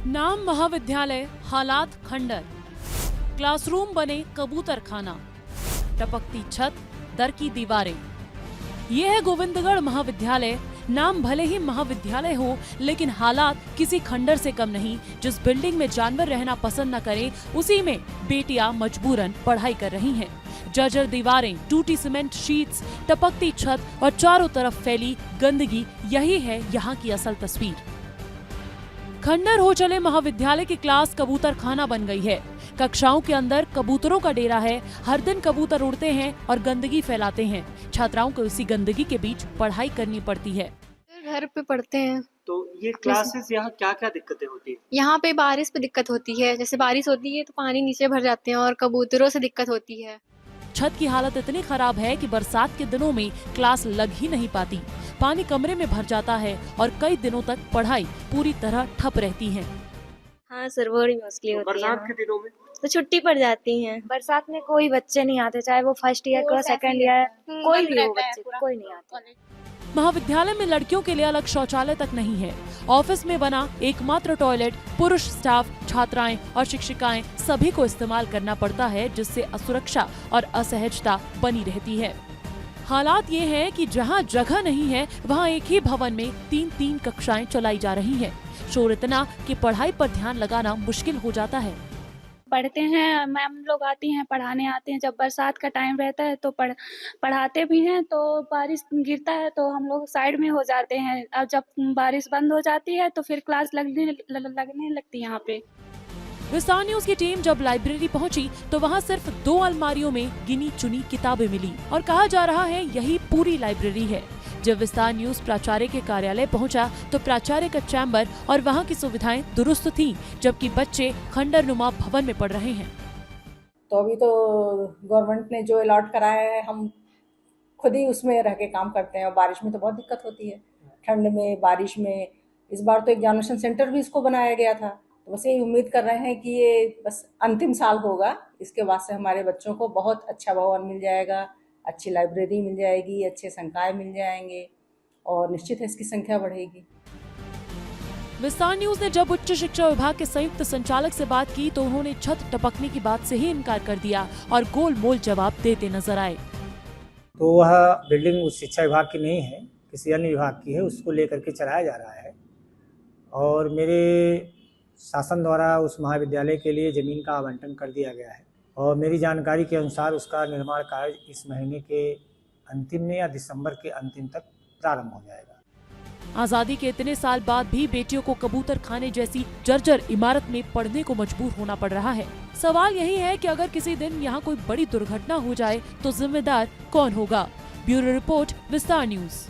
नाम महाविद्यालय, हालात खंडर। क्लासरूम बने कबूतर खाना, टपकती छत, दर की दीवारें। ये है गोविंदगढ़ महाविद्यालय। नाम भले ही महाविद्यालय हो, लेकिन हालात किसी खंडर से कम नहीं। जिस बिल्डिंग में जानवर रहना पसंद न करें, उसी में बेटियां मजबूरन पढ़ाई कर रही हैं। जर्जर दीवारें, टूटी सीमेंट शीट्स, टपकती छत और चारों तरफ फैली गंदगी, यही है यहाँ की असल तस्वीर। खंडर हो चले महाविद्यालय की क्लास कबूतर खाना बन गई है। कक्षाओं के अंदर कबूतरों का डेरा है। हर दिन कबूतर उड़ते हैं और गंदगी फैलाते हैं। छात्राओं को इसी गंदगी के बीच पढ़ाई करनी पड़ती है। घर पे पढ़ते हैं। तो ये क्लासेस यहाँ क्या क्या दिक्कतें होती है? यहाँ पे बारिश पे दिक्कत होती है। जैसे बारिश होती है तो पानी नीचे भर जाते हैं और कबूतरों से दिक्कत होती है। छत की हालत इतनी खराब है कि बरसात के दिनों में क्लास लग ही नहीं पाती। पानी कमरे में भर जाता है और कई दिनों तक पढ़ाई पूरी तरह ठप रहती है। हाँ सर, बड़ी मुश्किल होती है। बरसात के दिनों में तो छुट्टी पड़ जाती है। बरसात में कोई बच्चे नहीं आते, चाहे वो फर्स्ट ईयर का सेकंड ईयर, कोई भी हो बच्चे, कोई नहीं आते। महाविद्यालय में लड़कियों के लिए अलग शौचालय तक नहीं है। ऑफिस में बना एकमात्र टॉयलेट पुरुष स्टाफ, छात्राएं और शिक्षिकाएं सभी को इस्तेमाल करना पड़ता है, जिससे असुरक्षा और असहजता बनी रहती है। हालात ये हैं कि जहां जगह नहीं है, वहां एक ही भवन में 3-3 कक्षाएं चलाई जा रही हैं। शोर इतना कि पढ़ाई पर ध्यान लगाना मुश्किल हो जाता है। पढ़ते हैं, मैम लोग आती हैं, पढ़ाने आते हैं। जब बरसात का टाइम रहता है तो पढ़ाते भी हैं। तो बारिश गिरता है तो हम लोग साइड में हो जाते हैं। अब जब बारिश बंद हो जाती है तो फिर क्लास लगने लगती है यहाँ पे। विस्तार न्यूज की टीम जब लाइब्रेरी पहुंची तो वहां सिर्फ 2 अलमारियों में गिनी चुनी किताबें मिली और कहा जा रहा है यही पूरी लाइब्रेरी है। जब विस्तार न्यूज प्राचार्य के कार्यालय पहुंचा तो प्राचार्य का चैम्बर और वहां की सुविधाएं दुरुस्त थीं, जबकि बच्चे खंडर नुमा भवन में पढ़ रहे हैं। तो अभी तो गवर्नमेंट ने जो अलॉट कराया है, हम खुद ही उसमें रह के काम करते हैं। और बारिश में तो बहुत दिक्कत होती है, ठंड में, बारिश में। इस बार तो एग्जामिनेशन सेंटर भी इसको बनाया गया था। तो बस यही उम्मीद कर रहे हैं कि ये बस अंतिम साल होगा, इसके बाद से हमारे बच्चों को बहुत अच्छा भवन मिल जाएगा, अच्छी लाइब्रेरी मिल जाएगी, अच्छे संकाय मिल जाएंगे और निश्चित है इसकी संख्या बढ़ेगी। विस्तार न्यूज ने जब उच्च शिक्षा विभाग के संयुक्त संचालक से बात की तो उन्होंने छत टपकने की बात से ही इनकार कर दिया और गोलमोल जवाब देते नजर आए। तो वह बिल्डिंग उस शिक्षा विभाग की नहीं है, किसी अन्य विभाग की है। उसको लेकर के चलाया जा रहा है और मेरे शासन द्वारा उस महाविद्यालय के लिए जमीन का आवंटन कर दिया गया है और मेरी जानकारी के अनुसार उसका निर्माण कार्य इस महीने के अंतिम में या दिसंबर के अंतिम तक प्रारंभ हो जाएगा। आजादी के इतने साल बाद भी बेटियों को कबूतर खाने जैसी जर्जर इमारत में पढ़ने को मजबूर होना पड़ रहा है। सवाल यही है कि अगर किसी दिन यहाँ कोई बड़ी दुर्घटना हो जाए तो जिम्मेदार कौन होगा? ब्यूरो रिपोर्ट, विस्तार न्यूज।